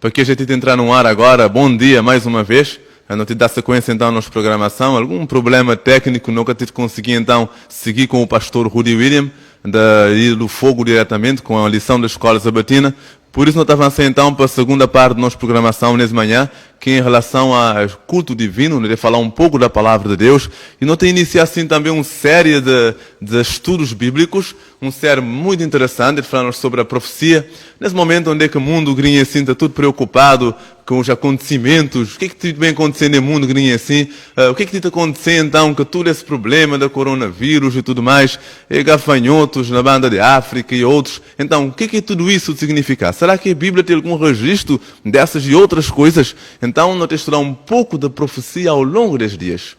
para que a gente entrar no ar agora. Bom dia mais uma vez. A não te dar sequência então na nossa programação. Algum problema técnico, nunca te consegui então seguir com o pastor Rudy William, da Ilha do Fogo diretamente, com a lição da Escola Sabatina. Por isso, nós avancemos então para a segunda parte da nossa programação nessa manhã, que é em relação ao culto divino, de falar um pouco da palavra de Deus. E nós temos iniciado assim também uma série de estudos bíblicos, uma série muito interessante, falando sobre a profecia. Nesse momento onde é que o mundo grinha assim, está tudo preocupado com os acontecimentos, o que é que vem acontecendo no mundo grinha assim, o que é que está acontecendo então com todo esse problema da coronavírus e tudo mais, e gafanhotos na banda de África e outros. Então, o que é que tudo isso significa? Será que a Bíblia tem algum registro dessas e outras coisas? Então, nós temos que estudar um pouco da profecia ao longo dos dias.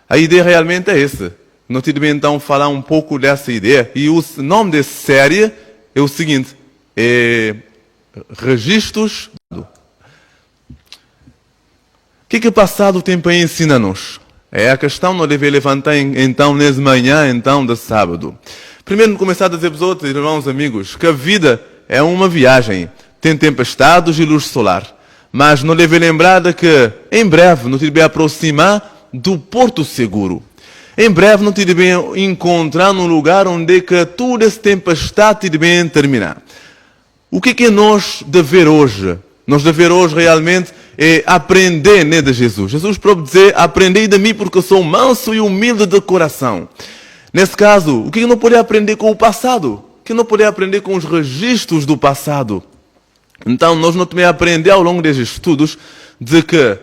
A ideia realmente é essa. Nós temos então falar um pouco dessa ideia. E o nome dessa série é o seguinte, é Registros. O que o passado tem para ensinar-nos? É a questão que nós devemos levantar então nessa manhã então de sábado. Primeiro, começar a dizer para os outros, irmãos, amigos, que a vida é uma viagem. Tem tempestades e luz solar. Mas não deve lembrar de que, em breve, não te deve aproximar do porto seguro. Em breve, não te deve encontrar num lugar onde que toda essa tempestade te deve terminar. O que é nós dever hoje? Nós dever hoje realmente é aprender de Jesus. Jesus próprio dizer, aprendei de mim porque eu sou manso e humilde de coração. Nesse caso, o que não pode aprender com o passado? O que não pode aprender com os registros do passado? Então, nós não também aprender ao longo desses estudos de que,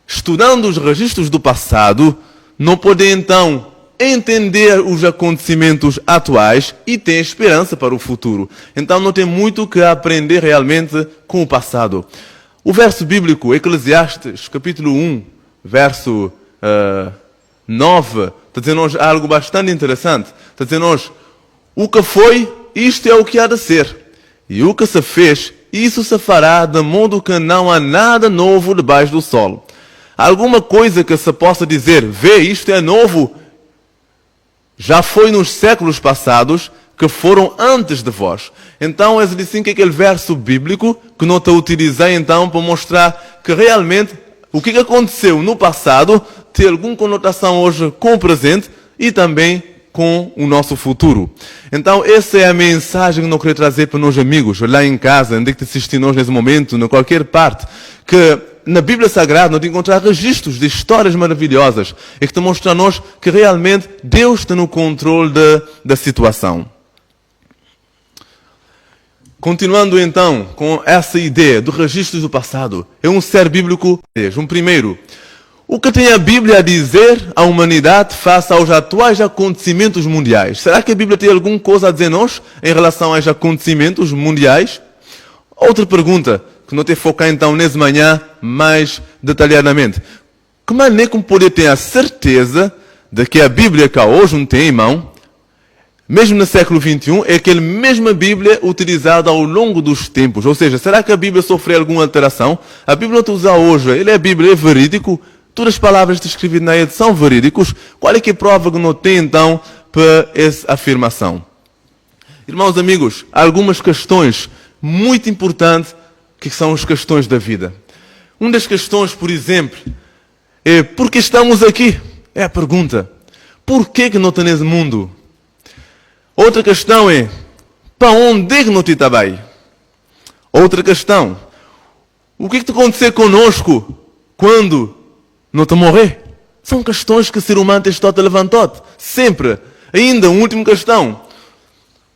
estudando os registros do passado, não pode então entender os acontecimentos atuais e ter esperança para o futuro. Então, não tem muito que aprender realmente com o passado. O verso bíblico, Eclesiastes, capítulo 1, verso 9, está dizendo-nos algo bastante interessante. Está dizendo-nos, o que foi, isto é o que há de ser. E o que se fez, isso se fará, de modo que não há nada novo debaixo do sol. Alguma coisa que se possa dizer, vê, isto é novo, já foi nos séculos passados, que foram antes de vós. Então, esse assim que é aquele verso bíblico que não te utilizei então para mostrar que realmente o que aconteceu no passado tem alguma conotação hoje com o presente e também com o nosso futuro. Então, essa é a mensagem que eu queria trazer para nós amigos, lá em casa, onde é que te assistimos nesse momento, em qualquer parte, que na Bíblia Sagrada nós encontrar registros de histórias maravilhosas e que te mostram a nós que realmente Deus está no controle da situação. Continuando então com essa ideia do registro do passado, é um ser bíblico. Primeiro, o que tem a Bíblia a dizer à humanidade face aos atuais acontecimentos mundiais? Será que a Bíblia tem alguma coisa a dizer-nos em relação aos acontecimentos mundiais? Outra pergunta, que não te focar então nessa manhã mais detalhadamente. Como é que poder ter a certeza de que a Bíblia que hoje não tem em mão, mesmo no século XXI, é aquela mesma Bíblia utilizada ao longo dos tempos? Ou seja, será que a Bíblia sofreu alguma alteração? A Bíblia que usa hoje, ele é Bíblia, é verídico? Todas as palavras escritas na Bíblia são verídicos? Qual é que é a prova que não tem então para essa afirmação? Irmãos, amigos, há algumas questões muito importantes que são as questões da vida. Uma das questões, por exemplo, é por que estamos aqui? É a pergunta. Por que não está nesse mundo? Outra questão é, para onde é que não te está bem? Outra questão, o que está acontecer conosco quando não te morrer? São questões que o ser humano tem estado levantado, sempre. Ainda, uma última questão,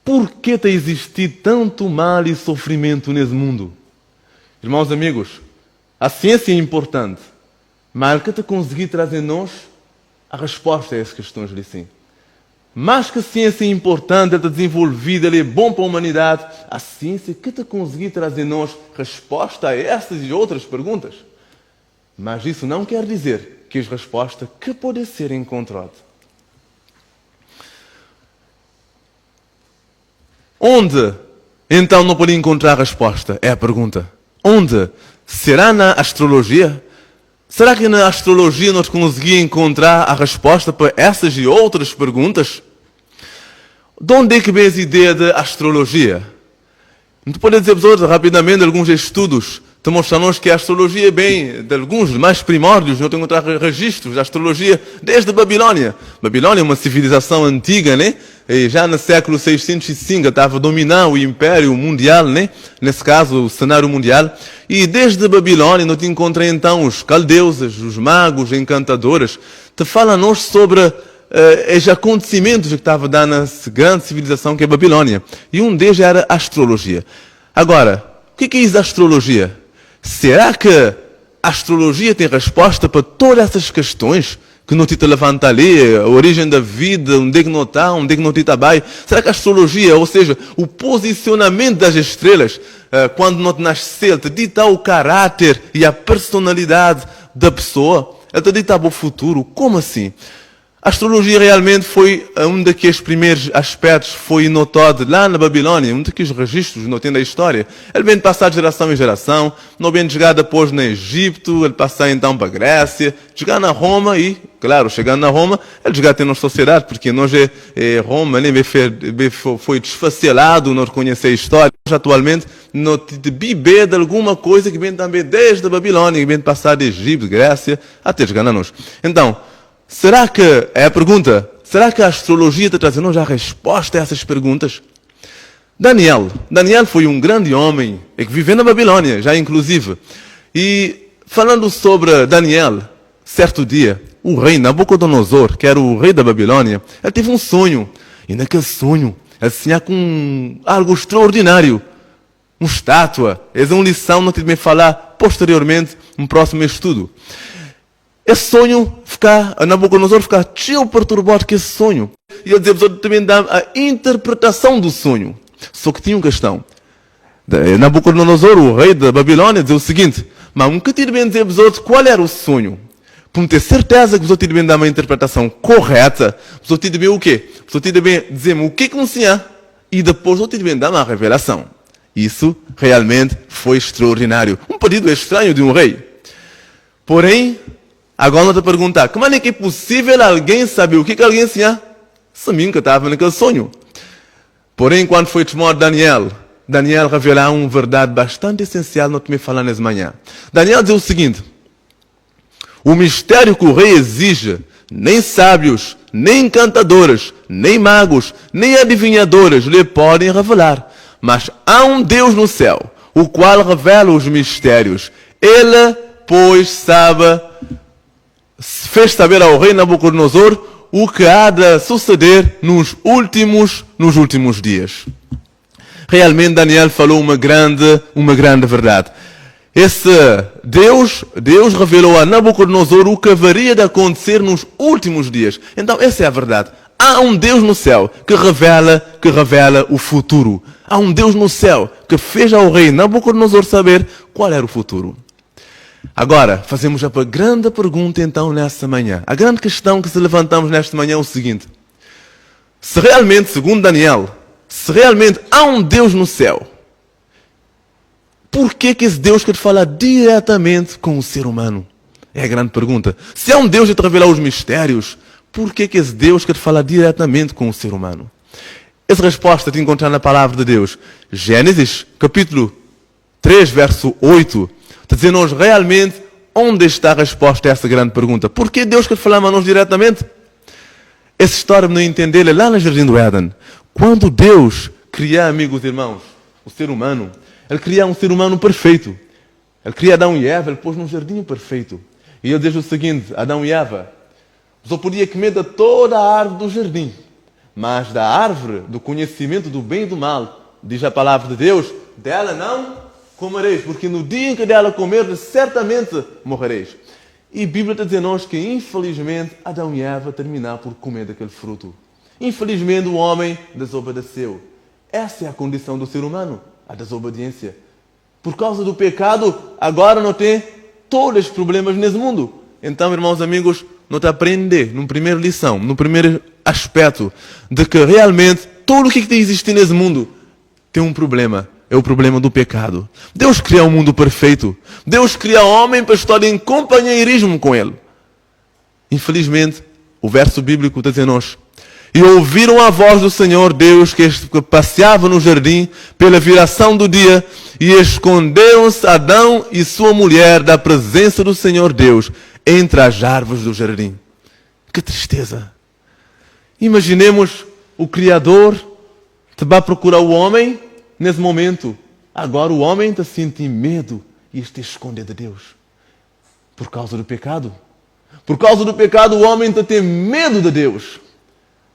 por que está a existir tanto mal e sofrimento nesse mundo? Irmãos, amigos, a ciência é importante, mas que te conseguir trazer-nos a resposta a essas questões de sim. Mais que a ciência é importante, ela é desenvolvida, ela é bom para a humanidade, a ciência que te conseguir trazer-nos resposta a essas e outras perguntas. Mas isso não quer dizer que as respostas que podem ser encontradas. Onde, então, não pode encontrar a resposta? É a pergunta. Onde? Será na astrologia? Será que na astrologia nós conseguimos encontrar a resposta para essas e outras perguntas? De onde é que vem essa ideia de astrologia? Não pode dizer rapidamente alguns estudos te mostram-nos que a astrologia é bem, de alguns mais primórdios, não tem encontrar registros da astrologia desde a Babilônia. Babilônia é uma civilização antiga, né? E já no século 605 estava dominando o império mundial, né? Nesse caso, o cenário mundial. E desde a Babilônia, nós encontramos então os caldeus, os magos, encantadores, te falam-nos sobre os acontecimentos que estava dando essa grande civilização que é a Babilônia. E um deles era a astrologia. Agora, o que é isso da astrologia? Será que a astrologia tem resposta para todas essas questões que não te levanta ali, a origem da vida, onde é que não está, onde é que não te vai? Será que a astrologia, ou seja, o posicionamento das estrelas, quando não te nasce, te dita o caráter e a personalidade da pessoa? Ela te dita o futuro? Como assim? A astrologia realmente foi um daqueles primeiros aspectos, foi notado lá na Babilônia, um daqueles registros não tem da história. Ele vem passar de geração em geração, não vem chegar depois no Egito, ele passar então para a Grécia, chegar na Roma e, claro, chegando na Roma, ele chegar até na sociedade, porque nós Roma nem foi desfacelado, não reconhecer a história. Nós, atualmente, não bebê de alguma coisa que vem também desde a Babilônia, que vem passar de Egito, Grécia, até chegar a nós. Então, será que, é a pergunta, será que a astrologia está trazendo já a resposta a essas perguntas? Daniel foi um grande homem que viveu na Babilônia, já inclusive. E falando sobre Daniel, certo dia, o rei Nabucodonosor, que era o rei da Babilônia, ele teve um sonho. E naquele sonho, ele sonhava com algo extraordinário. Uma estátua. Essa é uma lição, não tive de falar posteriormente, no próximo estudo. Esse sonho, Nabucodonosor ficar cheio perturbado com esse sonho. E ele dizia, também dá a interpretação do sonho. Só que tinha uma questão. Nabucodonosor, o rei da Babilônia, dizia o seguinte, mas nunca tive bem dizer qual era o sonho. Para ter certeza que você tive bem dar uma interpretação correta, você tive bem o quê? Você tive bem dizer o que não sonhar, e depois você tive bem dar uma revelação. Isso realmente foi extraordinário. Um pedido estranho de um rei. Porém, agora não te perguntar, como é que é possível alguém saber o que alguém sonha? Samim que estava naquele sonho. Porém, quando foi chamado Daniel revelou uma verdade bastante essencial, não te me falar nessa manhã. Daniel diz o seguinte, o mistério que o rei exige, nem sábios, nem encantadores, nem magos, nem adivinhadores lhe podem revelar. Mas há um Deus no céu, o qual revela os mistérios. Ele, pois, fez saber ao rei Nabucodonosor o que há de suceder nos últimos dias. Realmente Daniel falou uma grande verdade. Esse Deus revelou a Nabucodonosor o que haveria de acontecer nos últimos dias. Então essa é a verdade. Há um Deus no céu que revela o futuro. Há um Deus no céu que fez ao rei Nabucodonosor saber qual era o futuro. Agora, fazemos a grande pergunta então nesta manhã. A grande questão que se levantamos nesta manhã é o seguinte. Se realmente, segundo Daniel, se realmente há um Deus no céu, por que esse Deus quer falar diretamente com o ser humano? É a grande pergunta. Se há um Deus que te revelar os mistérios, por que esse Deus quer falar diretamente com o ser humano? Essa resposta te encontrar na palavra de Deus. Gênesis, capítulo 3, verso 8. Está dizendo-nos realmente onde está a resposta a essa grande pergunta. Por que Deus quer falar a nós diretamente? Essa história não entender é lá no Jardim do Éden. Quando Deus cria, amigos e irmãos, o ser humano, Ele cria um ser humano perfeito. Ele cria Adão e Eva, Ele pôs num jardim perfeito. E Ele diz o seguinte, Adão e Eva, só podia comer de toda a árvore do jardim, mas da árvore do conhecimento do bem e do mal, diz a palavra de Deus, dela não comereis, porque no dia em que dela comerdes, certamente morrereis. E a Bíblia está dizendo-nos que, infelizmente, Adão e Eva terminaram por comer daquele fruto. Infelizmente, o homem desobedeceu. Essa é a condição do ser humano, a desobediência. Por causa do pecado, agora não tem todos os problemas nesse mundo. Então, irmãos, amigos, nós aprendemos, numa primeira lição, no primeiro aspecto, de que realmente tudo o que existe nesse mundo tem um problema. É o problema do pecado. Deus cria um mundo perfeito. Deus cria o homem para estar em companheirismo com Ele. Infelizmente, o verso bíblico está dizendo-nos e ouviram a voz do Senhor Deus que passeava no jardim pela viração do dia, e esconderam-se Adão e sua mulher da presença do Senhor Deus entre as árvores do jardim. Que tristeza! Imaginemos o Criador te vai procurar o homem nesse momento. Agora o homem está sentindo medo e está escondido de Deus. Por causa do pecado. Por causa do pecado o homem está tendo medo de Deus.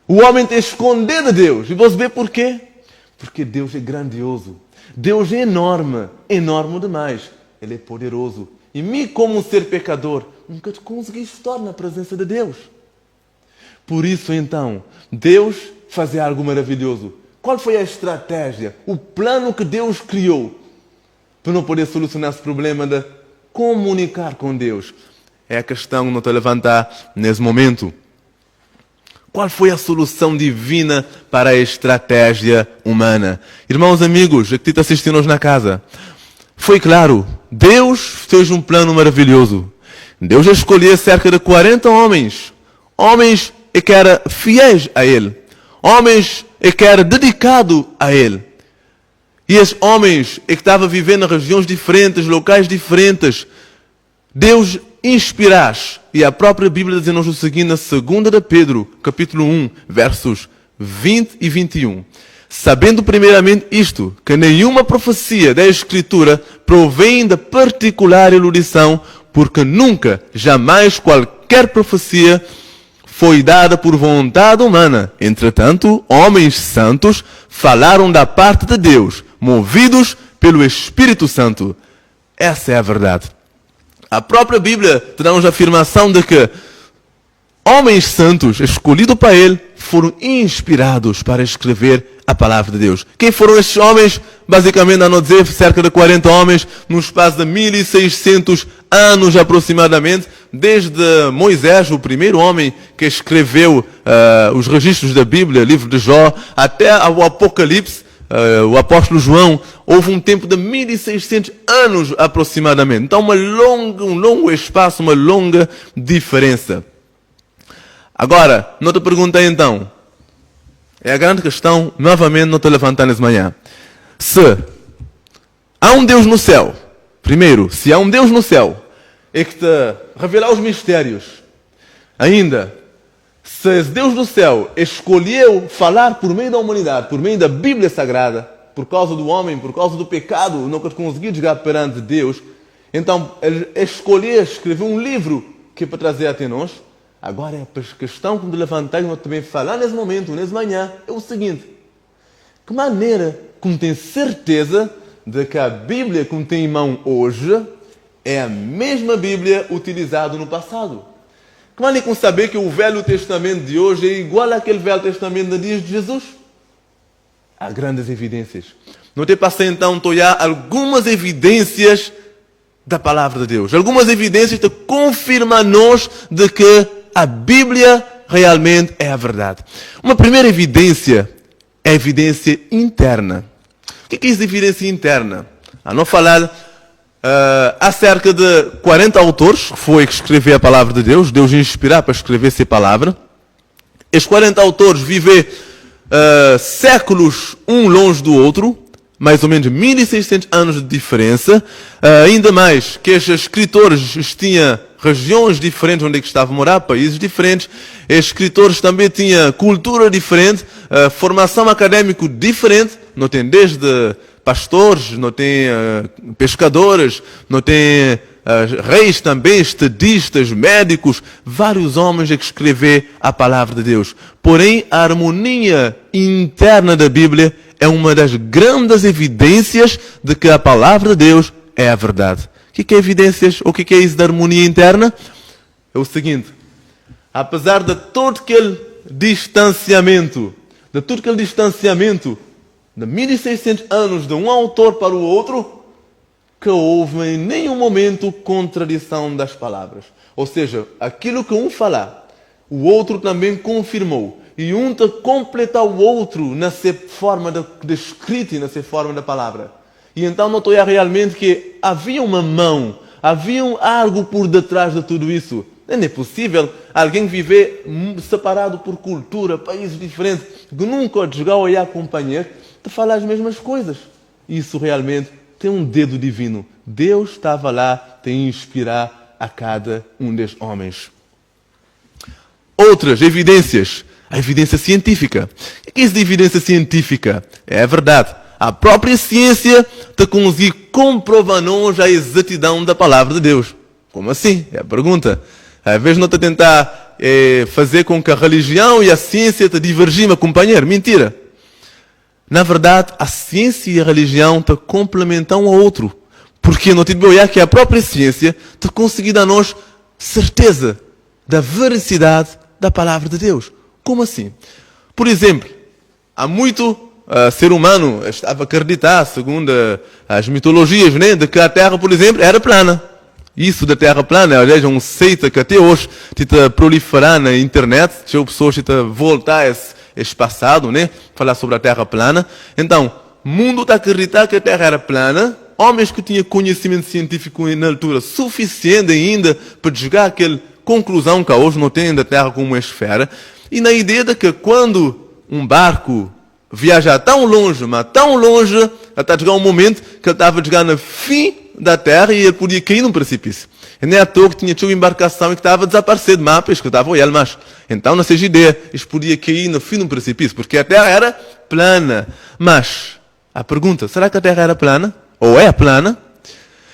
O homem está escondido de Deus. E você vê por quê? Porque Deus é grandioso. Deus é enorme. Enorme demais. Ele é poderoso. E mim, como um ser pecador, nunca consegui estar na presença de Deus. Por isso, então, Deus fazia algo maravilhoso. Qual foi a estratégia? O plano que Deus criou para não poder solucionar esse problema de comunicar com Deus? É a questão que não te levantar nesse momento. Qual foi a solução divina para a estratégia humana? Irmãos, amigos, que te assistindo hoje na casa, foi claro, Deus fez um plano maravilhoso. Deus escolheu cerca de 40 homens. Homens que eram fiéis a Ele. Homens que eram dedicados a Ele. E esses homens que estavam vivendo em regiões diferentes, locais diferentes, Deus inspirasse. E a própria Bíblia diz-nos o seguinte, na 2 de Pedro, capítulo 1, versos 20 e 21. Sabendo primeiramente isto, que nenhuma profecia da Escritura provém da particular erudição, porque nunca, jamais qualquer profecia foi dada por vontade humana. Entretanto, homens santos falaram da parte de Deus, movidos pelo Espírito Santo. Essa é a verdade. A própria Bíblia traz a afirmação de que homens santos, escolhidos para Ele, foram inspirados para escrever a palavra de Deus. Quem foram estes homens? Basicamente, a não dizer, cerca de 40 homens, num espaço de 1600 anos aproximadamente, desde Moisés, o primeiro homem que escreveu os registros da Bíblia, livro de Jó, até o Apocalipse, o apóstolo João, houve um tempo de 1600 anos aproximadamente. Então, um longo espaço, uma longa diferença. Agora, não te perguntei então, é a grande questão, novamente, não te levantar nessa manhã. Se há um Deus no céu, primeiro, se há um Deus no céu, é que te revelar os mistérios. Ainda, se esse Deus do céu escolheu falar por meio da humanidade, por meio da Bíblia Sagrada, por causa do homem, por causa do pecado, nunca conseguiu chegar perante Deus, então ele escolheu escrever um livro que é para trazer até nós. Agora, a questão que me levantei e também falar nesse momento, nessa manhã, é o seguinte. Que maneira, como tem certeza de que a Bíblia que tem em mão hoje é a mesma Bíblia utilizada no passado? Como é que saber que o Velho Testamento de hoje é igual àquele Velho Testamento de dias de Jesus? Há grandes evidências. Não te passei então a olhar algumas evidências da Palavra de Deus. Algumas evidências que confirmam-nos de que a Bíblia realmente é a verdade. Uma primeira evidência é a evidência interna. O que é essa evidência interna? A não falar, há cerca de 40 autores que foi que escrever a palavra de Deus. Deus inspirar para escrever essa palavra. Estes 40 autores vivem séculos um longe do outro. Mais ou menos 1600 anos de diferença. Ainda mais que estes escritores tinham regiões diferentes onde é que estavam a morar, países diferentes. Estes escritores também tinham cultura diferente, formação acadêmica diferente. Não tem desde pastores, não tem pescadores, não tem reis também, estadistas, médicos, vários homens que escrever a palavra de Deus. Porém, a harmonia interna da Bíblia é uma das grandes evidências de que a palavra de Deus é a verdade. O que é evidências? O que é isso da harmonia interna? É o seguinte. Apesar de todo aquele distanciamento, de 1600 anos de um autor para o outro, que houve em nenhum momento contradição das palavras. Ou seja, aquilo que um falar, o outro também confirmou. E um te completa o outro na sua forma de escrita e na sua forma da palavra. E então notou realmente que havia uma mão, havia algo por detrás de tudo isso. Não é possível alguém viver separado por cultura, países diferentes, que nunca chegou a acompanhar, de falar as mesmas coisas. Isso realmente tem um dedo divino. Deus estava lá a inspirar a cada um dos homens. Outras evidências. A evidência científica. O que é isso de evidência científica? É verdade. A própria ciência te consegue comprovar-nos a exatidão da palavra de Deus. Como assim? É a pergunta. Às vezes não te tentar fazer com que a religião e a ciência te divergem, companheiro. Mentira. Na verdade, a ciência e a religião te complementam um ao outro. Porque não te olhar que a própria ciência te consegue dar-nos certeza da veracidade da palavra de Deus. Como assim? Por exemplo, há muito ser humano estava a acreditar, segundo as mitologias, né, de que a Terra, por exemplo, era plana. Isso da Terra plana, aliás, é um seita que até hoje está proliferar na internet, deixa pessoas voltar a esse passado, né, falar sobre a Terra plana. Então, o mundo está a acreditar que a Terra era plana, homens que tinham conhecimento científico na altura suficiente ainda para chegar àquela conclusão que hoje não tem da Terra como uma esfera, e na ideia de que quando um barco viaja tão longe, mas tão longe, até chegar um momento que ele estava a chegar no fim da Terra e ele podia cair num precipício. E nem à toa que tinha uma embarcação e que estava a desaparecer de mapas, que estava a olhar mais. Então, não seja ideia, eles podiam cair no fim de um precipício, porque a Terra era plana. Mas, a pergunta, será que a Terra era plana? Ou é plana?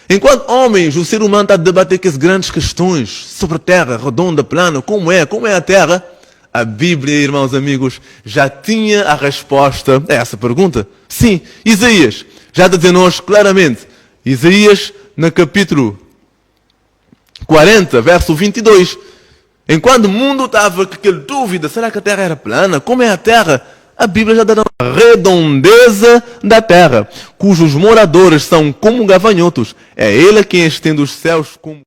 Enquanto homens, o ser humano está a debater aquelas grandes questões sobre a Terra, redonda, plana, como é a Terra, a Bíblia, irmãos amigos, já tinha a resposta a essa pergunta. Sim, Isaías já está dizendo-nos claramente. Isaías, no capítulo 40, verso 22. Enquanto o mundo estava com aquela dúvida, será que a Terra era plana? Como é a Terra? A Bíblia já dá a redondeza da Terra, cujos moradores são como gafanhotos. É Ele quem estende os céus como...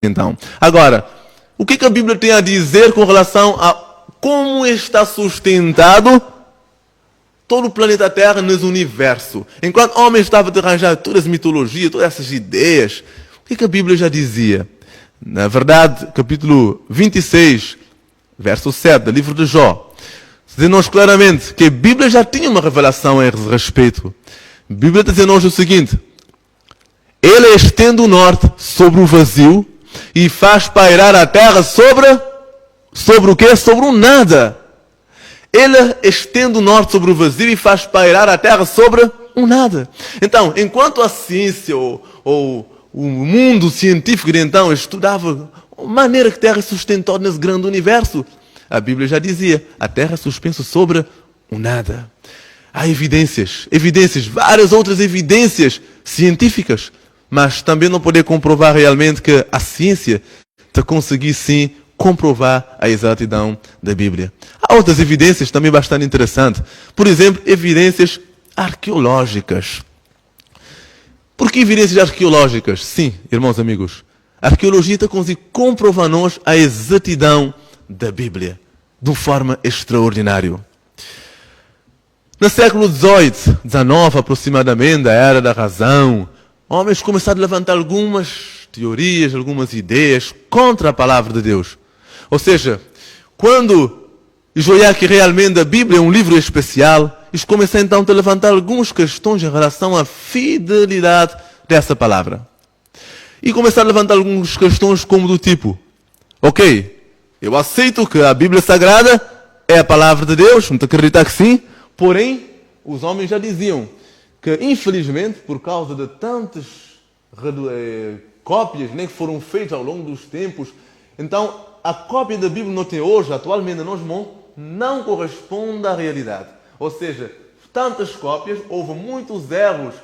Então, agora, o que a Bíblia tem a dizer com relação a como está sustentado todo o planeta Terra nesse universo? Enquanto homens estavam a arranjar todas as mitologias, todas essas ideias, o que a Bíblia já dizia? Na verdade, capítulo 26, verso 7 do livro de Jó, diz-nos claramente que a Bíblia já tinha uma revelação a esse respeito. A Bíblia está dizendo-nos o seguinte: Ele estende o norte sobre o vazio e faz pairar a terra sobre o quê? Sobre o nada. Ele estende o norte sobre o vazio e faz pairar a terra sobre o nada. Então, enquanto a ciência ou o mundo científico então estudava a maneira que a terra é sustentada nesse grande universo, a Bíblia já dizia, a terra é suspensa sobre o nada. Há evidências, várias outras evidências científicas, mas também não poder comprovar realmente que a ciência te conseguir sim comprovar a exatidão da Bíblia. Há outras evidências também bastante interessantes. Por exemplo, evidências arqueológicas. Por que evidências arqueológicas? Sim, irmãos amigos, a arqueologia te consegue comprovar-nos a exatidão da Bíblia de uma forma extraordinária. No século XVIII, XIX aproximadamente, a Era da Razão, homens começaram a levantar algumas teorias, algumas ideias contra a palavra de Deus. Ou seja, quando eles olhar que realmente a Bíblia é um livro especial, eles começaram então a levantar algumas questões em relação à fidelidade dessa palavra. E começaram a levantar algumas questões como do tipo: ok, eu aceito que a Bíblia Sagrada é a palavra de Deus, não te acreditar que sim, porém, os homens já diziam que, infelizmente, por causa de tantas cópias que foram feitas ao longo dos tempos, então a cópia da Bíblia não tem hoje, atualmente, nós não corresponde à realidade. Ou seja, tantas cópias, houve muitos erros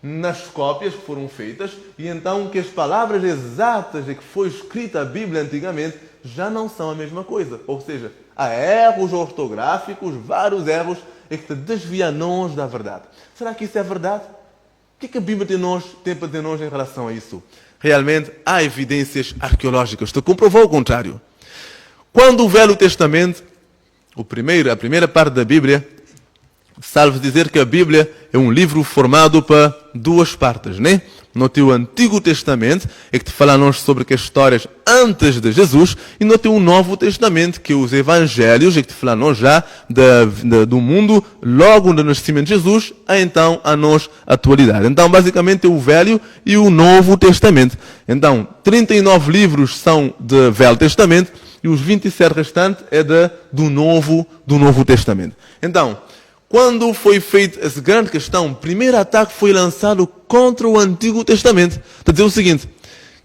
nas cópias que foram feitas, e então que as palavras exatas em que foi escrita a Bíblia antigamente já não são a mesma coisa. Ou seja, há erros ortográficos, vários erros que te desviam-nos da verdade. Será que isso é verdade? O que a Bíblia tem para dizer-nos em relação a isso? Realmente há evidências arqueológicas que comprovam o contrário. Quando o Velho Testamento, a primeira parte da Bíblia, salvo dizer que a Bíblia é um livro formado para duas partes, né? No teu Antigo Testamento, é que te fala-nos sobre as histórias antes de Jesus, e no teu Novo Testamento, que é os Evangelhos, é que te fala-nos já do mundo logo do nascimento de Jesus, a então a nossa atualidade. Então, basicamente, é o Velho e o Novo Testamento. Então, 39 livros são do Velho Testamento, e os 27 restantes é do Novo Testamento. Então, quando foi feita essa grande questão, o primeiro ataque foi lançado contra o Antigo Testamento. Está a dizer o seguinte,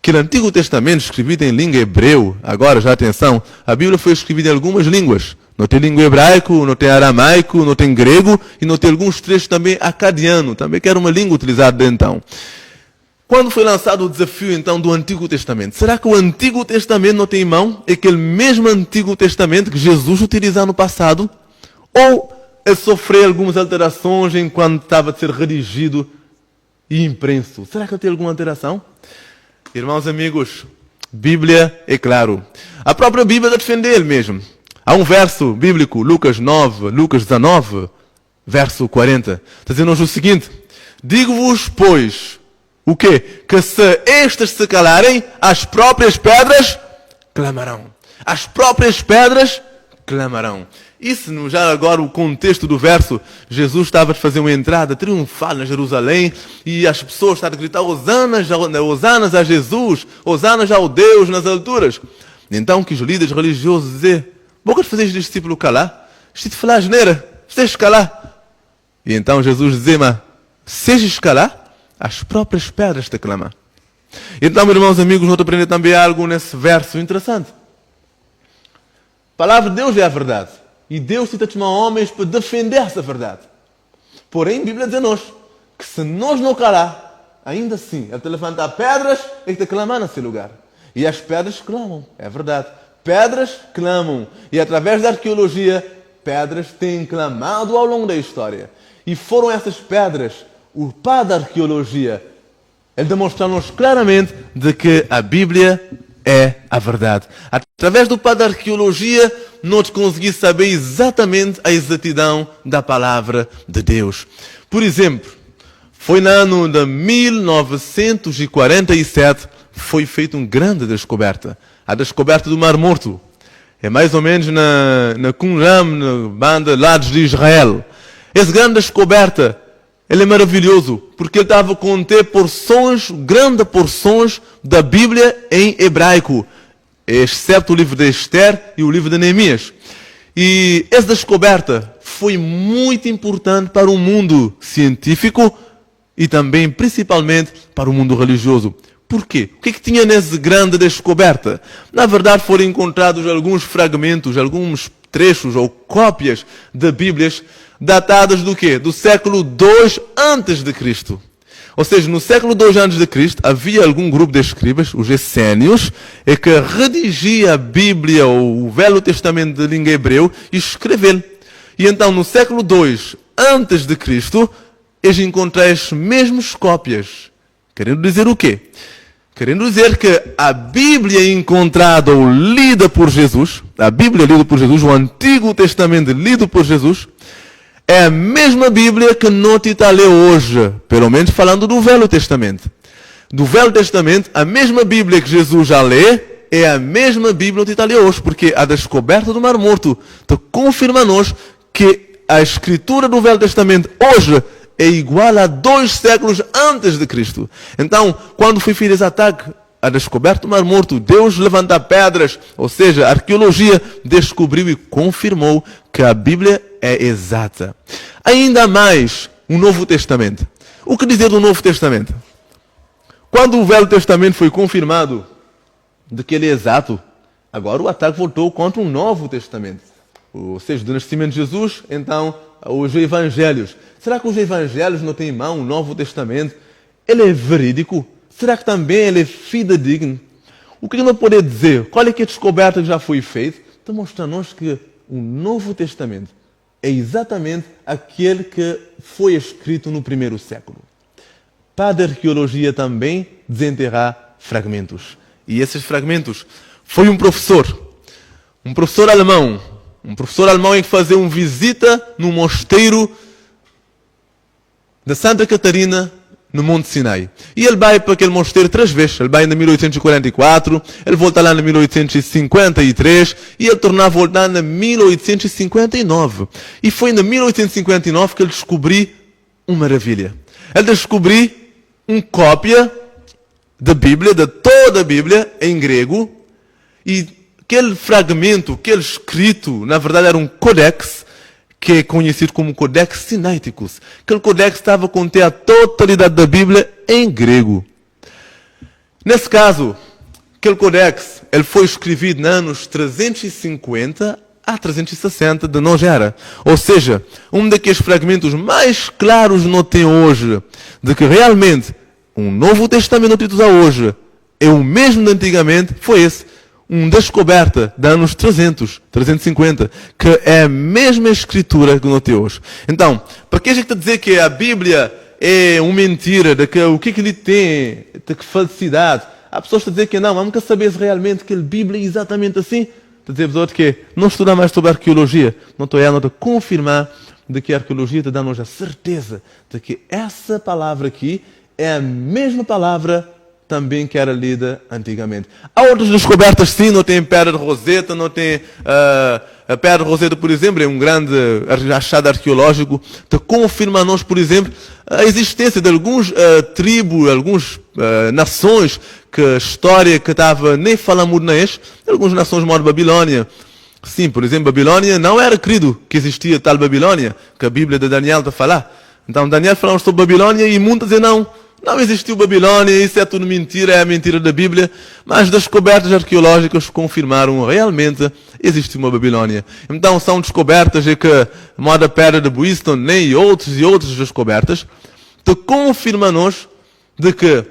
que o Antigo Testamento, escrito em língua hebreu, agora já atenção, a Bíblia foi escrita em algumas línguas. Não tem língua hebraico, não tem aramaico, não tem grego, e não tem alguns trechos também acadiano, também que era uma língua utilizada de então. Quando foi lançado o desafio, então, do Antigo Testamento? Será que o Antigo Testamento não tem em mão aquele mesmo Antigo Testamento que Jesus utilizava no passado? Ou ele sofreu algumas alterações enquanto estava a ser redigido e impresso? Será que ele tem alguma alteração? Irmãos amigos, Bíblia é claro. A própria Bíblia defende ele mesmo. Há um verso bíblico, Lucas 19, verso 40. Está dizendo-nos o seguinte: digo-vos, pois, o quê? Que se estas se calarem, as próprias pedras clamarão. As próprias pedras clamarão. Isso já agora o contexto do verso, Jesus estava a fazer uma entrada triunfal na Jerusalém e as pessoas estavam a gritar hosanas a Jesus, hosanas ao Deus nas alturas. Então que os líderes religiosos diziam, boca de fazer este discípulo calar? Este te falar asneira, seja calar. E então Jesus dizia, mas seja calar, as próprias pedras te clamam. Então, meus irmãos amigos, nós aprendemos também algo nesse verso interessante. A palavra de Deus é a verdade. E Deus cita homens para defender essa verdade. Porém, a Bíblia diz-nos que se nós não calar, ainda assim, Ele te levantar pedras e te clamar nesse lugar. E as pedras clamam, é verdade. Pedras clamam. E através da arqueologia, pedras têm clamado ao longo da história. E foram essas pedras, o pai da arqueologia, ele demonstrou-nos claramente de que a Bíblia é a verdade. Através do pai da arqueologia, nós conseguimos saber exatamente a exatidão da palavra de Deus. Por exemplo, foi no ano de 1947 foi feita uma grande descoberta. A descoberta do Mar Morto. É mais ou menos na Qumran, na banda Lados de Israel. Essa grande descoberta, ele é maravilhoso, porque ele estava a conter grandes porções da Bíblia em hebraico, exceto o livro de Esther e o livro de Neemias. E essa descoberta foi muito importante para o mundo científico e também, principalmente, para o mundo religioso. Por quê? O que é que tinha nessa grande descoberta? Na verdade, foram encontrados alguns fragmentos, alguns trechos ou cópias de Bíblias datadas do quê? Do século II antes de Cristo. Ou seja, no século II antes de Cristo havia algum grupo de escribas, os essênios, que redigia a Bíblia ou o Velho Testamento de língua hebreu e escreveu. E então, no século II antes de Cristo, eles encontraram as mesmas cópias. Querendo dizer o quê? Querendo dizer que a Bíblia encontrada ou lida por Jesus, a Bíblia lida por Jesus, o Antigo Testamento lido por Jesus, é a mesma Bíblia que nós está a ler hoje, pelo menos falando do Velho Testamento. Do Velho Testamento, a mesma Bíblia que Jesus já lê, é a mesma Bíblia que está a ler hoje, porque a descoberta do Mar Morto confirma-nos que a escritura do Velho Testamento hoje é igual a 2 séculos antes de Cristo. Então, quando foi feito esse ataque, a descoberta do Mar Morto, Deus levanta pedras, ou seja, a arqueologia descobriu e confirmou que a Bíblia é exata. Ainda mais, o Novo Testamento. O que dizer do Novo Testamento? Quando o Velho Testamento foi confirmado de que ele é exato, agora o ataque voltou contra o Novo Testamento. Ou seja, do nascimento de Jesus, então os evangelhos. Será que os evangelhos não têm em mão o Novo Testamento? Ele é verídico? Será que também ele é fidedigno? O que não pode dizer? Qual é que a descoberta que já foi feita? Está mostrando-nos que o Novo Testamento é exatamente aquele que foi escrito no primeiro século. Para a arqueologia também desenterrar fragmentos. E esses fragmentos foi um professor alemão que fazia uma visita no mosteiro de Santa Catarina, no Monte Sinai. E ele vai para aquele mosteiro 3 vezes. Ele vai em 1844, ele volta lá em 1853 e ele torna a voltar em 1859. E foi em 1859 que ele descobriu uma maravilha. Ele descobriu uma cópia da Bíblia, de toda a Bíblia, em grego, e aquele fragmento, aquele escrito, na verdade era um codex, que é conhecido como Codex Sinaiticus. Aquele codex estava a conter a totalidade da Bíblia em grego. Nesse caso, aquele codex ele foi escrito nos anos 350 a 360 de nossa era. Ou seja, um daqueles fragmentos mais claros não tem hoje, de que realmente um Novo Testamento que usa hoje é o mesmo de antigamente, foi esse. Uma descoberta de anos 300, 350, que é a mesma escritura que não tem hoje. Então, para que a gente dizer que a Bíblia é uma mentira, de que o que ele tem, de que falsidade, há pessoas que dizem que não, vamos saber se realmente que a Bíblia é exatamente assim. Dizer que não estudar mais sobre arqueologia, não estou a confirmar de que a arqueologia te dá-nos a certeza de que essa palavra aqui é a mesma palavra também que era lida antigamente. Há outras descobertas, sim, não tem Pedra de Roseta, não tem... a Pedra de Roseta, por exemplo, é um grande achado arqueológico que confirma-nos, por exemplo, a existência de alguns tribos, algumas nações que a história que estava nem falando muito naes, algumas nações como a Babilônia. Sim, por exemplo, Babilônia não era querido que existia tal Babilônia, que a Bíblia de Daniel está a falar. Então, Daniel falou sobre Babilônia e muitos dizem não existiu Babilônia, isso é tudo mentira, é a mentira da Bíblia. Mas descobertas arqueológicas confirmaram realmente existiu uma Babilônia. Então são descobertas que a Pedra de Boiston, e outras descobertas, que confirmam-nos de que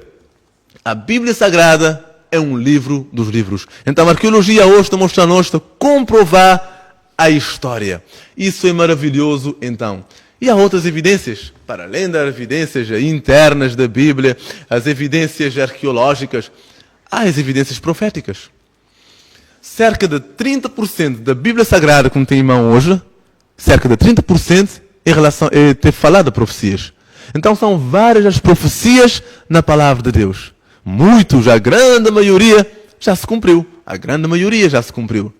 a Bíblia Sagrada é um livro dos livros. Então a arqueologia hoje está mostrando-nos de comprovar a história. Isso é maravilhoso, então. E há outras evidências, para além das evidências internas da Bíblia, as evidências arqueológicas, há as evidências proféticas. Cerca de 30% da Bíblia Sagrada que tem em mão hoje, cerca de 30% em relação a ter falado de profecias. Então são várias as profecias na palavra de Deus. Muitos, a grande maioria, já se cumpriu. A grande maioria já se cumpriu.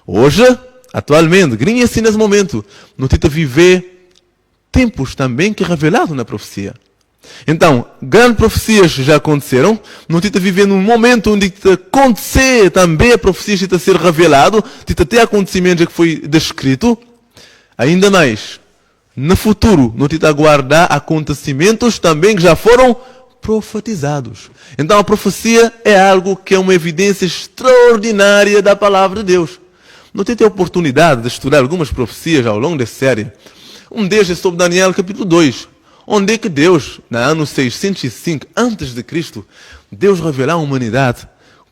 Hoje, atualmente, grinha assim nesse momento, não tenta viver tempos também que é revelado na profecia. Então, grandes profecias já aconteceram, não tenta viver num momento onde acontecer também a profecia está a ser revelado, tenta ter acontecimentos que foi descrito, ainda mais, no futuro, não tenta aguardar acontecimentos também que já foram profetizados. Então, a profecia é algo que é uma evidência extraordinária da palavra de Deus. Não tenta a oportunidade de estudar algumas profecias ao longo dessa série. Um deles é sobre Daniel capítulo 2, onde é que Deus, no ano 605 a.C., Deus revelou à humanidade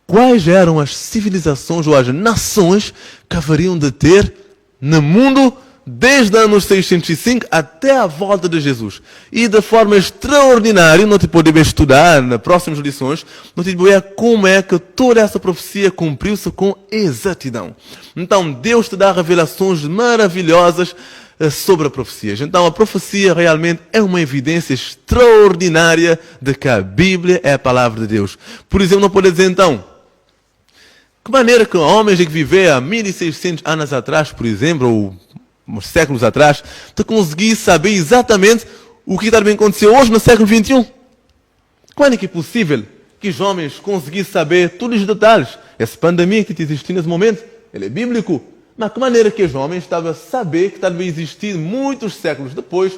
quais eram as civilizações ou as nações que haveriam de ter no mundo desde o ano 605 até a volta de Jesus. E de forma extraordinária, nós podemos estudar nas próximas lições, nós podemos ver como é que toda essa profecia cumpriu-se com exatidão. Então, Deus te dá revelações maravilhosas sobre as profecias. Então, a profecia realmente é uma evidência extraordinária de que a Bíblia é a palavra de Deus. Por exemplo, não pode dizer, então, que maneira que homens que viveram há 1600 anos atrás, por exemplo, ou uns séculos atrás, te conseguir saber exatamente o que também aconteceu hoje no século XXI. Como é que é possível que os homens conseguissem saber todos os detalhes? Essa pandemia que existe nesse momento, ele é bíblico. Mas que maneira que os homens estavam a saber que estavam a existir muitos séculos depois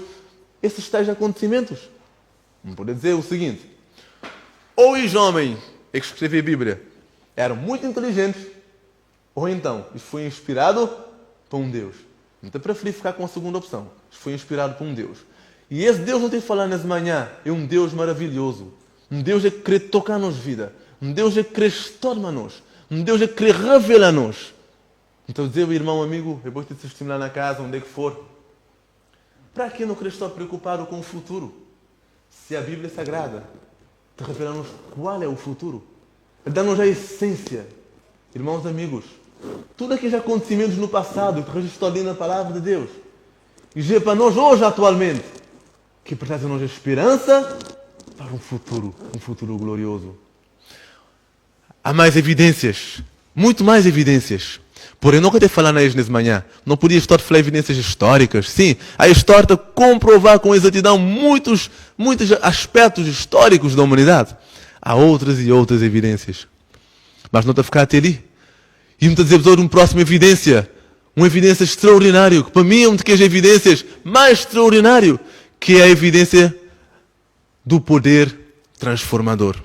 esses tais acontecimentos? Não pode dizer o seguinte: ou os homens que escreveram a Bíblia eram muito inteligentes, ou então isso foi inspirado por um Deus. Então preferi ficar com a segunda opção. Foi inspirado por um Deus. E esse Deus não tem que falar nessa manhã. É um Deus maravilhoso. Um Deus que quer tocar nos vida. Um Deus que quer estar-nos. Um Deus que quer revelar-nos. Então dizer, irmão, amigo, eu vou te estimular na casa, onde é que for. Para que não querer estar preocupado com o futuro? Se a Bíblia é sagrada, te revela-nos qual é o futuro. Dá-nos a essência. Irmãos, amigos, tudo aqueles acontecimentos no passado que registrou ali na palavra de Deus. E já é para nós hoje, atualmente, que pertence-nos a esperança para um futuro glorioso. Há mais evidências, muito mais evidências. Porém, não quero falar nessa manhã. Não podia estar a falar evidências históricas. Sim, a história está a comprovar com exatidão muitos aspectos históricos da humanidade. Há outras e outras evidências. Mas não está a ficar até ali. E me está a dizer uma próxima evidência. Uma evidência extraordinária. Que para mim é uma das evidências mais extraordinárias. Que é a evidência do poder transformador.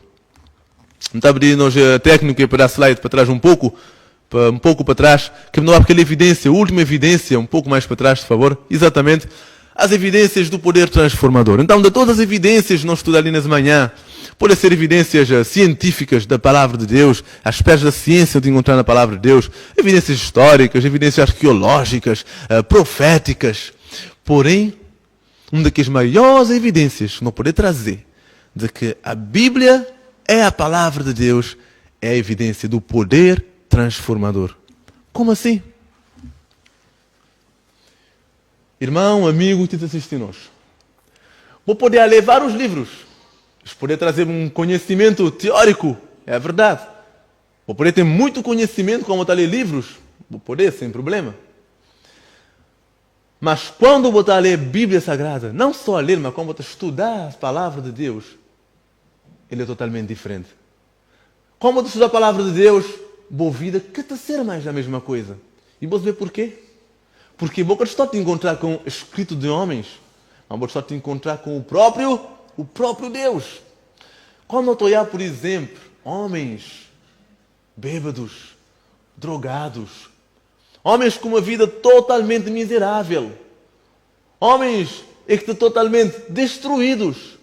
Não está a pedir a técnica para a slide para trás um pouco para trás, que me dá aquela evidência, a última evidência, um pouco mais para trás, por favor. Exatamente. As evidências do poder transformador. Então, de todas as evidências que nós estudamos ali nessa manhã, podem ser evidências científicas da palavra de Deus, aspectos da ciência de encontrar na palavra de Deus, evidências históricas, evidências arqueológicas, proféticas. Porém, uma das maiores evidências que nós podemos trazer de que a Bíblia é a palavra de Deus é a evidência do poder transformador. Como assim? Irmão, amigo, que te assistimos. Vou poder ler vários livros. Vou poder trazer um conhecimento teórico. É verdade. Vou poder ter muito conhecimento como eu ler livros. Vou poder, sem problema. Mas quando eu vou a ler a Bíblia Sagrada, não só a ler, mas quando eu vou estudar a palavra de Deus, ele é totalmente diferente. Quando eu estudar a palavra de Deus, boa vida, que te ser mais a mesma coisa. E vamos ver porquê? Porque vou estar te encontrar com escrito de homens, mas vou estar te encontrar com o próprio Deus. Quando eu estou a olhar, por exemplo, homens bêbados, drogados, homens com uma vida totalmente miserável, homens que estão totalmente destruídos,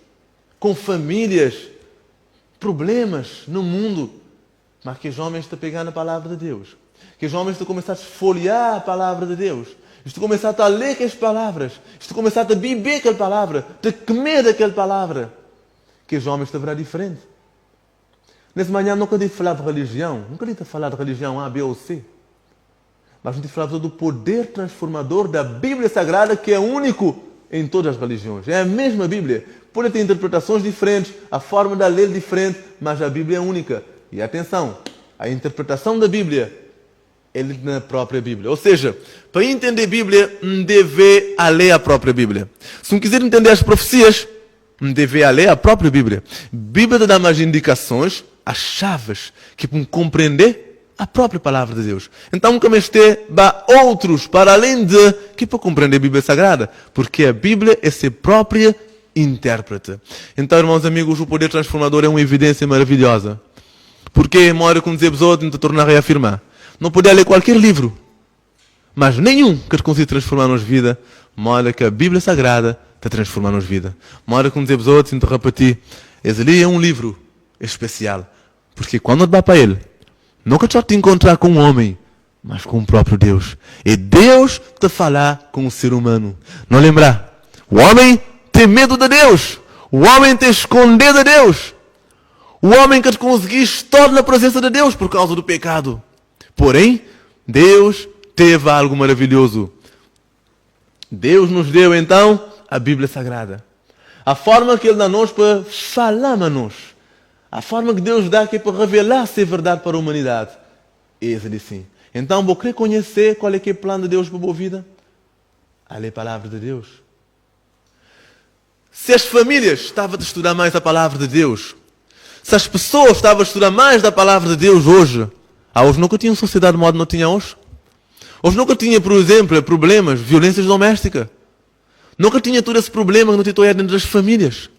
com famílias, problemas no mundo, mas que os homens estão a pegar na palavra de Deus, que os homens estão a começar a folhear a palavra de Deus, estão a começar a ler aquelas palavras, estão a começar a beber aquela palavra, a comer daquela palavra, que os homens estão a virar diferente. Nessa manhã nunca disse falar de religião, nunca disse falar de religião A, B ou C, mas a gente falava do poder transformador da Bíblia Sagrada, que é único em todas as religiões. É a mesma Bíblia. Pode ter interpretações diferentes, a forma da ler é diferente, mas a Bíblia é única. E atenção, a interpretação da Bíblia é na própria Bíblia. Ou seja, para entender a Bíblia, deve ler a própria Bíblia. Se não quiser entender as profecias, deve ler a própria Bíblia. A Bíblia dá mais indicações, as chaves, que para compreender a própria palavra de Deus. Então, nunca mais ter outros para além de que para compreender a Bíblia Sagrada, porque a Bíblia é ser própria intérprete. Então, irmãos amigos, o poder transformador é uma evidência maravilhosa. Porque, uma hora como dizemos outro, te tornar a reafirmar. Não poder ler qualquer livro, mas nenhum que te consiga transformar-nos vida, uma hora que a Bíblia Sagrada te transformar-nos vida. Uma hora como dizemos outro, sinto repetir, esse ali é um livro especial, porque quando vai para ele, nunca só te encontrar com um homem, mas com o próprio Deus. E Deus te falar com o ser humano. Não lembrar? O homem tem medo de Deus. O homem tem esconder de Deus. O homem que conseguir estar na presença de Deus por causa do pecado. Porém, Deus teve algo maravilhoso. Deus nos deu, então, a Bíblia Sagrada. A forma que Ele dá-nos para falar a nós. A forma que Deus dá que é para revelar ser verdade para a humanidade. Esse de sim. Então, vou querer conhecer qual é que é o plano de Deus para a boa vida. A ler a palavra de Deus. Se as famílias estavam a estudar mais a palavra de Deus, se as pessoas estavam a estudar mais da palavra de Deus hoje, hoje nunca tinham sociedade de modo que não tinha hoje. Hoje nunca tinha, por exemplo, problemas, violências domésticas. Nunca tinha todo esse problema que não tinha dentro das famílias.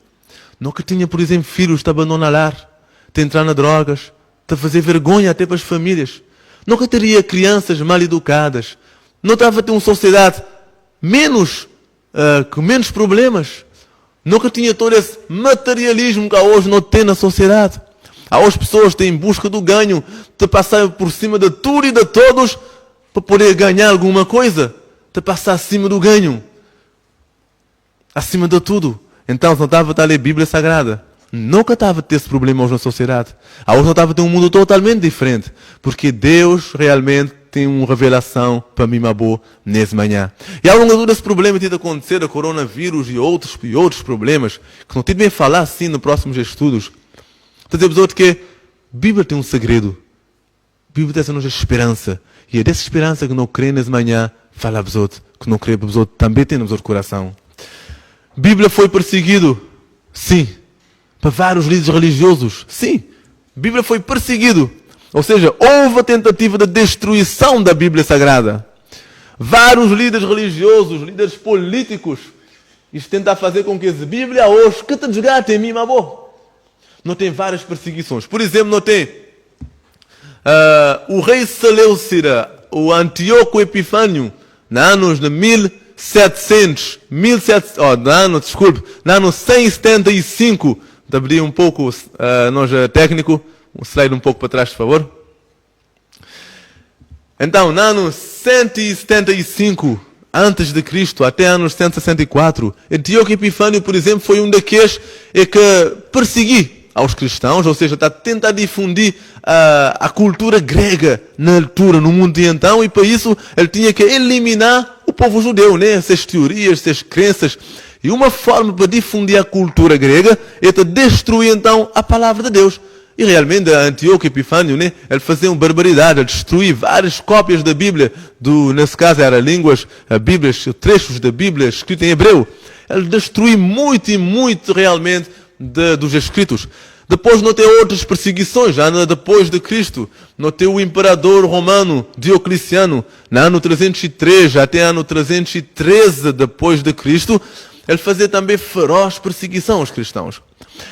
Nunca tinha, por exemplo, filhos que abandonam lar, de entrar nas drogas, de fazer vergonha até para as famílias. Nunca teria crianças mal educadas, não estava a ter uma sociedade com menos problemas. Nunca tinha todo esse materialismo que hoje não tem na sociedade. Hoje pessoas têm em busca do ganho, de passar por cima de tudo e de todos para poder ganhar alguma coisa, de passar acima do ganho, acima de tudo. Então não estava a ler a Bíblia Sagrada. Nunca estava a ter esse problema hoje na sociedade. Hoje não estava a ter um mundo totalmente diferente, porque Deus realmente tem uma revelação para mim, boa nessa manhã. E ao longo desse problema que tem acontecer, o coronavírus e outros problemas, que não tem bem falar assim nos próximos estudos, estou a dizer que a Bíblia tem um segredo. A Bíblia tem essa esperança. E é dessa esperança que não crê nessa manhã, fala a outros, que não crê a outros, também tem no outro coração. A Bíblia foi perseguido, sim, para vários líderes religiosos, sim. A Bíblia foi perseguido. Ou seja, houve a tentativa de destruição da Bíblia Sagrada. Vários líderes religiosos, líderes políticos, isto tentar fazer com que a Bíblia hoje, que te desgate em mim, amor. Não tem várias perseguições. Por exemplo, não tem o rei Seleucida, o Antíoco Epifânio, nos anos de 175, de abrir um pouco, nós técnico, um slide um pouco para trás, por favor. Então, no ano 175 antes de Cristo, até anos 164, Antíoco Epifânio, por exemplo, foi um daqueles que perseguiu aos cristãos, ou seja, está a tentar difundir a cultura grega na altura, no mundo de então, e para isso ele tinha que eliminar o povo judeu, né? Essas teorias, essas crenças. E uma forma para difundir a cultura grega é de destruir então a palavra de Deus. E realmente, Antíoco Epifânio, né, ele fazia uma barbaridade, ele destruía várias cópias da Bíblia, nesse caso eram Bíblias, trechos da Bíblia escritos em hebreu. Ele destruiu muito e muito realmente dos escritos. Depois não tem outras perseguições, já depois de Cristo. Não tem o imperador romano Diocleciano, no ano 303 até ano 313 depois de Cristo, ele fazia também feroz perseguição aos cristãos.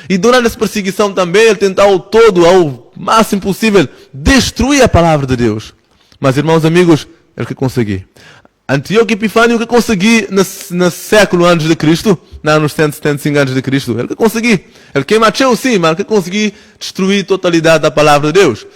E durante essa perseguição também ele tentava ao máximo possível, destruir a palavra de Deus. Mas, irmãos, amigos, ele que conseguiu. Antíoco Epifânio que conseguiu no século antes de Cristo, no ano 175 antes de Cristo, ele que conseguiu. Ele que matou sim, mas ele que conseguiu destruir a totalidade da palavra de Deus.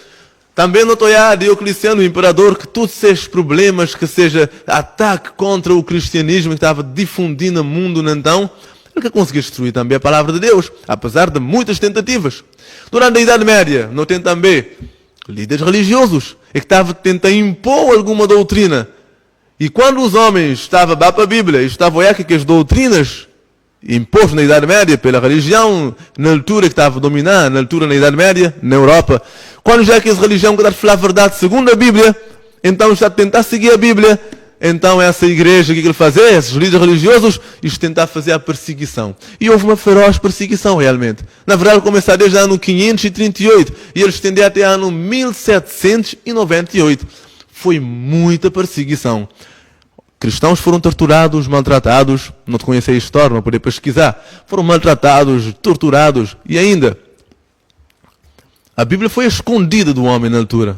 Também notou Diocleciano, o imperador, que todos esses problemas, que seja ataque contra o cristianismo que estava difundindo no mundo então, ele que conseguiu destruir também a palavra de Deus, apesar de muitas tentativas. Durante a Idade Média, não tem também líderes religiosos, que estavam tentando impor alguma doutrina. E quando os homens estavam para a Bíblia, estavam que as doutrinas impostas na Idade Média pela religião, na altura que estava a dominar, na altura na Idade Média, na Europa, quando já que essa religião que está a falar a verdade segundo a Bíblia, então está a tentar seguir a Bíblia, então essa igreja, o que ele fazia? Esses líderes religiosos, isto tentar fazer a perseguição. E houve uma feroz perseguição realmente. Na verdade, começou desde o ano 538 e ele estendeu até o ano 1798. Foi muita perseguição. Cristãos foram torturados, maltratados, não te conhecer a história, não poder pesquisar. Foram maltratados, torturados e ainda a Bíblia foi escondida do homem na altura.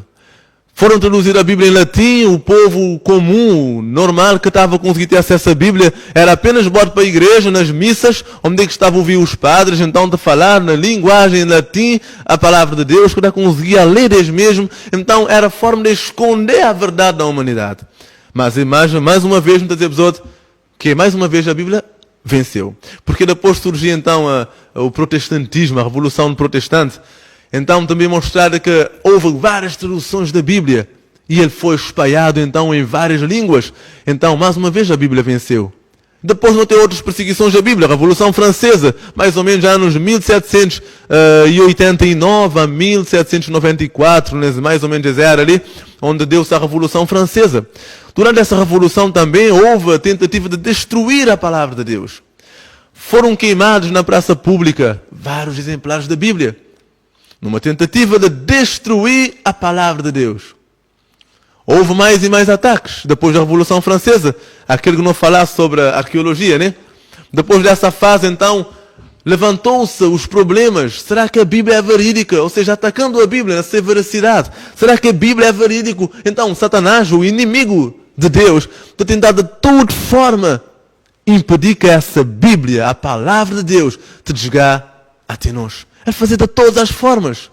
Foram traduzir a Bíblia em latim, o povo comum, normal, que estava conseguindo ter acesso à Bíblia, era apenas bota para a igreja, nas missas, onde é que estavam a ouvir os padres, então de falar na linguagem em latim, a palavra de Deus, que não conseguia ler eles mesmos, então era a forma de esconder a verdade da humanidade. Mas imagina, mais uma vez, muitas vezes, que mais uma vez a Bíblia venceu. Porque depois surgiu então o protestantismo, a revolução protestante. Então também mostrada que houve várias traduções da Bíblia. E ele foi espalhado então em várias línguas. Então, mais uma vez, a Bíblia venceu. Depois não tem outras perseguições da Bíblia. A Revolução Francesa, mais ou menos anos 1789 a 1794, mais ou menos era ali, onde deu-se a Revolução Francesa. Durante essa revolução também houve a tentativa de destruir a palavra de Deus. Foram queimados na praça pública vários exemplares da Bíblia, numa tentativa de destruir a palavra de Deus. Houve mais e mais ataques depois da Revolução Francesa. Aquele que não falasse sobre a arqueologia, né? Depois dessa fase, então, levantou-se os problemas. Será que a Bíblia é verídica? Ou seja, atacando a Bíblia na sua veracidade. Será que a Bíblia é verídica? Então, Satanás, o inimigo de Deus de tentar de toda forma impedir que essa Bíblia, a palavra de Deus, te chegar até nós. É fazer de todas as formas.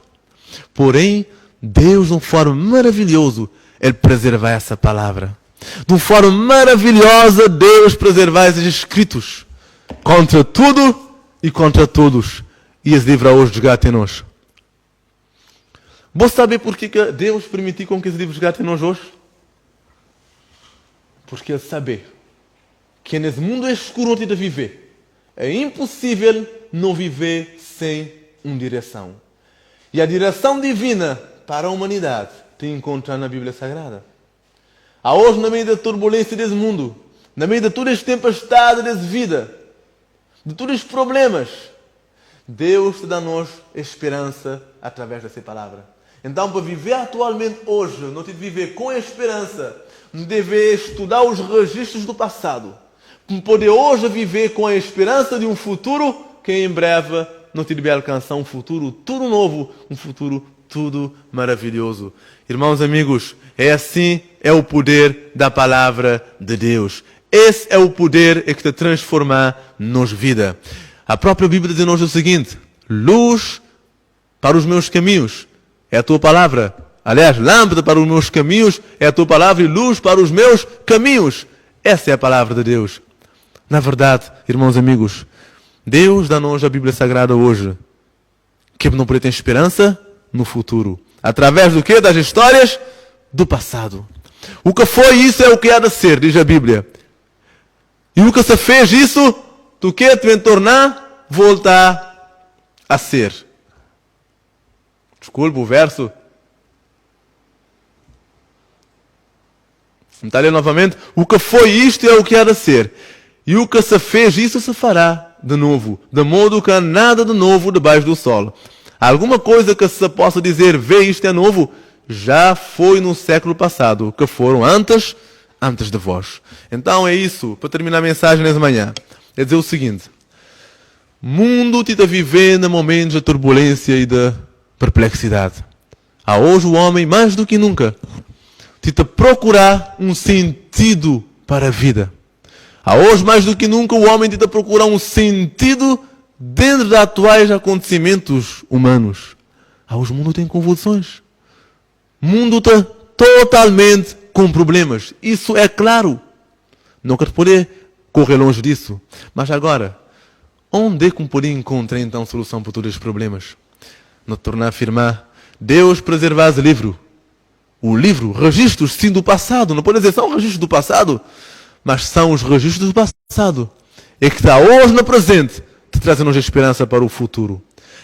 Porém, Deus, de uma forma maravilhosa, Ele preserva essa palavra. De uma forma maravilhosa, Deus preserva esses escritos contra tudo e contra todos. E os livra hoje de chegar até nós. Vou saber por que Deus permitiu com que esse livro chegasse até nós hoje? Porque Ele sabe que nesse mundo escuro onde Ele viver, é impossível não viver sem uma direção. E a direção divina para a humanidade tem encontrado na Bíblia Sagrada. Há hoje, no meio da turbulência desse mundo, no meio de todas as tempestades dessa vida, de todos os problemas, Deus te dá a nós esperança através dessa palavra. Então, para viver atualmente hoje, não te viver com esperança, não deve estudar os registros do passado, para poder hoje viver com a esperança de um futuro que em breve não te deve alcançar um futuro tudo novo, um futuro tudo maravilhoso. Irmãos, amigos, é assim, é o poder da palavra de Deus. Esse é o poder que te transformar nos vida. A própria Bíblia diz-nos o seguinte: luz para os meus caminhos é a tua palavra. Aliás, lâmpada para os meus caminhos é a tua palavra e luz para os meus caminhos. Essa é a palavra de Deus. Na verdade, irmãos amigos, Deus dá-nos a Bíblia Sagrada hoje, que não pode ter esperança no futuro. Através do quê? Das histórias do passado. O que foi, isso é o que há de ser, diz a Bíblia. E o que se fez, isso, do que te vem tornar, voltar a ser. Desculpa o verso. Vamos ler novamente. O que foi isto é o que há de ser. E o que se fez, isso se fará de novo. De modo que há nada de novo debaixo do sol. Alguma coisa que se possa dizer, vê, isto é novo, já foi no século passado, que foram antes de vós. Então é isso, para terminar a mensagem nessa manhã. É dizer o seguinte: mundo te está vivendo momentos de turbulência e de perplexidade. Há hoje o homem, mais do que nunca, te está procurar um sentido para a vida. Há hoje, mais do que nunca, o homem te está procurar um sentido dentro de atuais acontecimentos humanos. Há hoje o mundo tem convulsões. O mundo está totalmente com problemas. Isso é claro. Não quero poder correr longe disso. Mas agora, onde é que poder encontrar então solução para todos os problemas? Não tornar a afirmar, Deus preservar esse livro. O livro, registros sim do passado. Não pode dizer são registros do passado, mas são os registros do passado. É que está hoje no presente, te trazendo esperança para o futuro.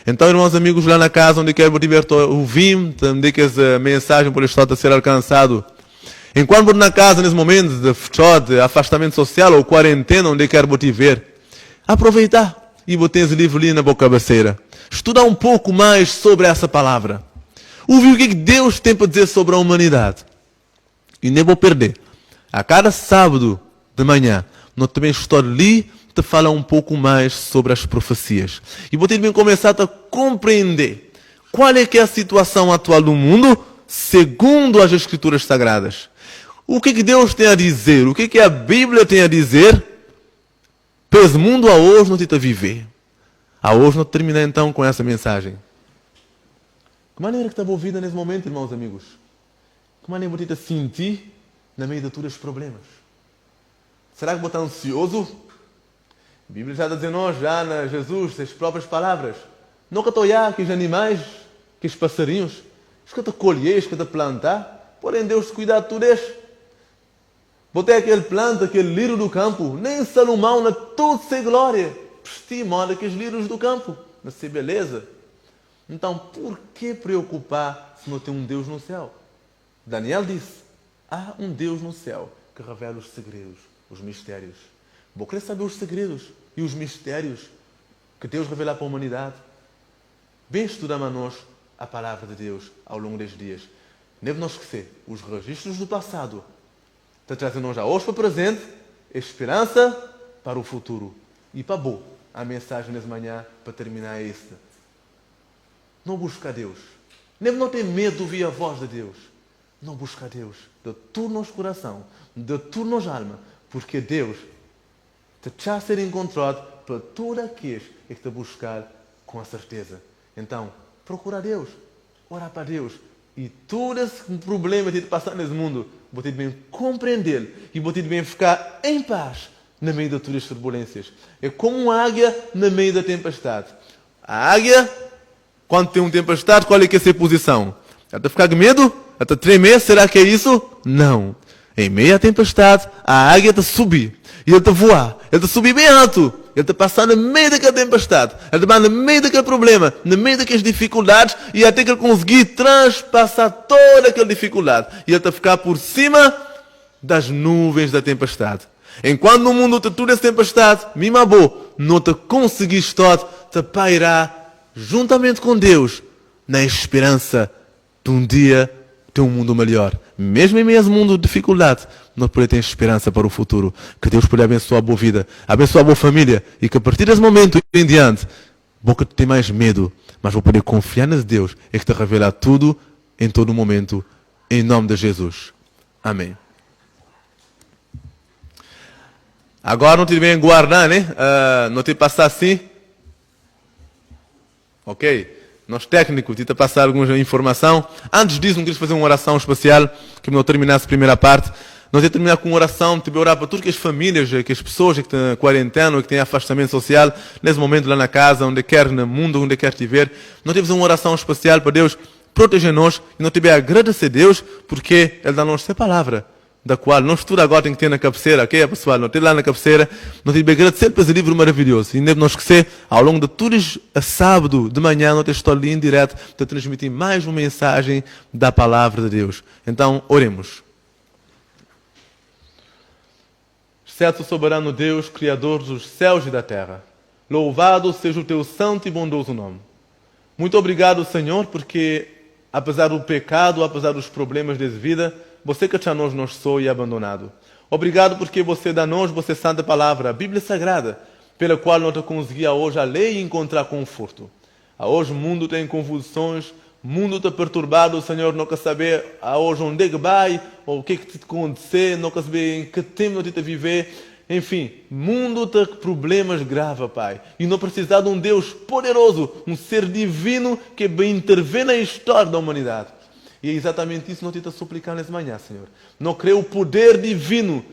Então, irmãos amigos, lá na casa onde quer motivar ouvir, onde que essa mensagem pode estar a ser alcançado. Enquanto na casa, nesse momento de afastamento social ou quarentena, onde quer motivar, aproveitar e botar esse livro ali na boa cabeceira. Estudar um pouco mais sobre essa palavra. Ouvir o que Deus tem para dizer sobre a humanidade. E nem vou perder. A cada sábado de manhã, nós também estou ali te falar um pouco mais sobre as profecias. E vou ter de começar a compreender qual é que é a situação atual do mundo segundo as Escrituras Sagradas. O que Deus tem a dizer? O que a Bíblia tem a dizer para esse mundo a hoje não te a viver? A hoje não terminar então com essa mensagem. Que maneira que estava ouvida nesse momento, irmãos amigos? Que maneira você te sentir no meio de todos os problemas? Será que você está ansioso? A Bíblia já está dizendo, já na Jesus, as próprias palavras. Não que olhar que os animais, que os passarinhos, que te colher, que te plantar, porém Deus cuidar de tudo isso. Botei aquele planta, aquele lírio do campo, nem Salomão, na toda sem glória, estima daqueles lírios do campo, na sua beleza. Então, por que preocupar se não tem um Deus no céu? Daniel disse, há um Deus no céu que revela os segredos, os mistérios. Vou querer saber os segredos e os mistérios que Deus revela para a humanidade. Bem estudamos a nós a palavra de Deus ao longo destes dias. Nem não esquecer os registros do passado. Está trazendo já hoje para o presente, esperança para o futuro. E para bom, a mensagem nessa manhã para terminar é esta. Não busca Deus. Nem não ter medo de ouvir a voz de Deus. não busca a Deus de todo nosso coração, de toda nossa alma, porque Deus te já ser encontrado para todos aqueles que te buscar com a certeza. Então, procura a Deus, ora para Deus, e todos os problemas que te passam nesse mundo, você bem compreender e você bem ficar em paz no meio de todas as turbulências. É como uma águia no meio da tempestade. A águia, quando tem uma tempestade, qual é que é a sua posição? Ela está a ficar com medo? Ela está a tremer? Será que é isso? Não. Em meio à tempestade, a águia está a subir. E ele está a voar. Ele está a subir bem alto. Ele está a passar no meio daquela tempestade. Ele está no meio daquele problema, no meio daquelas dificuldades, e até que ele conseguir transpassar toda aquela dificuldade. E ele está a ficar por cima das nuvens da tempestade. Enquanto no mundo está toda essa tempestade, mima boa, não te conseguiste todo, te pairar juntamente com Deus, na esperança de um dia ter um mundo melhor. Mesmo em meio a esse mundo de dificuldade, nós podemos ter esperança para o futuro. Que Deus pode abençoar a boa vida, abençoar a boa família, e que a partir desse momento em diante, boca tem mais medo, mas vou poder confiar nesse Deus e que te revela tudo em todo momento, em nome de Jesus. Amém. Agora não te bem guardar, né? Não te passar assim. Ok? Nós técnicos, te passar alguma informação. Antes disso, não queria fazer uma oração especial, que não terminasse a primeira parte. Nós ia terminar com uma oração, te orar para todas as famílias, que as pessoas que estão em quarentena, que têm afastamento social, nesse momento lá na casa, onde quer, no mundo, onde quer estiver. Nós temos uma oração especial para Deus proteger nós, e nós temos a agradecer a Deus, porque Ele dá-nos essa palavra, da qual nós tudo agora tem que ter na cabeceira, ok, pessoal? Não tem lá na cabeceira, nós temos que agradecer por esse livro maravilhoso. E nem não esquecer, ao longo de todos os sábado de manhã, nós temos ali em direto, para transmitir mais uma mensagem da palavra de Deus. Então, oremos. Certo soberano Deus, Criador dos céus e da terra, louvado seja o teu santo e bondoso nome. Muito obrigado, Senhor, porque apesar do pecado, apesar dos problemas da vida, você que nos sou e abandonado. Obrigado porque você dá-nos, você santa palavra, a Bíblia Sagrada, pela qual nós conseguimos hoje a ler e encontrar conforto. Hoje o mundo tem convulsões, o mundo está perturbado, Senhor, não quer saber hoje onde é que vai, ou o que é que te acontecer, não quer saber em que tempo nós estamos a viver. Enfim, o mundo tem problemas graves, Pai. E não precisar de um Deus poderoso, um ser divino que intervém na história da humanidade. E é exatamente isso que nós tentamos suplicar nessa manhã, Senhor. Não creio o poder divino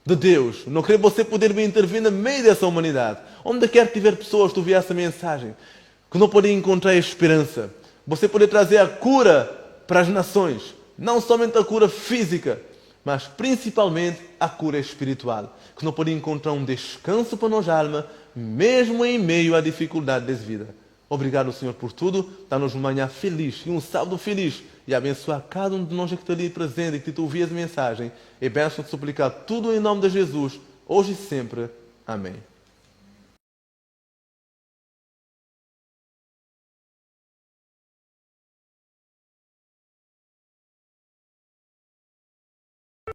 de Deus. Não creio você poder intervir no meio dessa humanidade. Onde quer que tiver pessoas, tu vê essa mensagem, que não podem encontrar esperança. Você pode trazer a cura para as nações. Não somente a cura física, mas principalmente a cura espiritual. Que não pode encontrar um descanso para nossa alma, mesmo em meio à dificuldade da vida. Obrigado, Senhor, por tudo. Dá-nos uma manhã feliz e um sábado feliz. E abençoa cada um de nós que está ali presente e que tu ouvias a mensagem. E benção te suplicar tudo em nome de Jesus, hoje e sempre. Amém.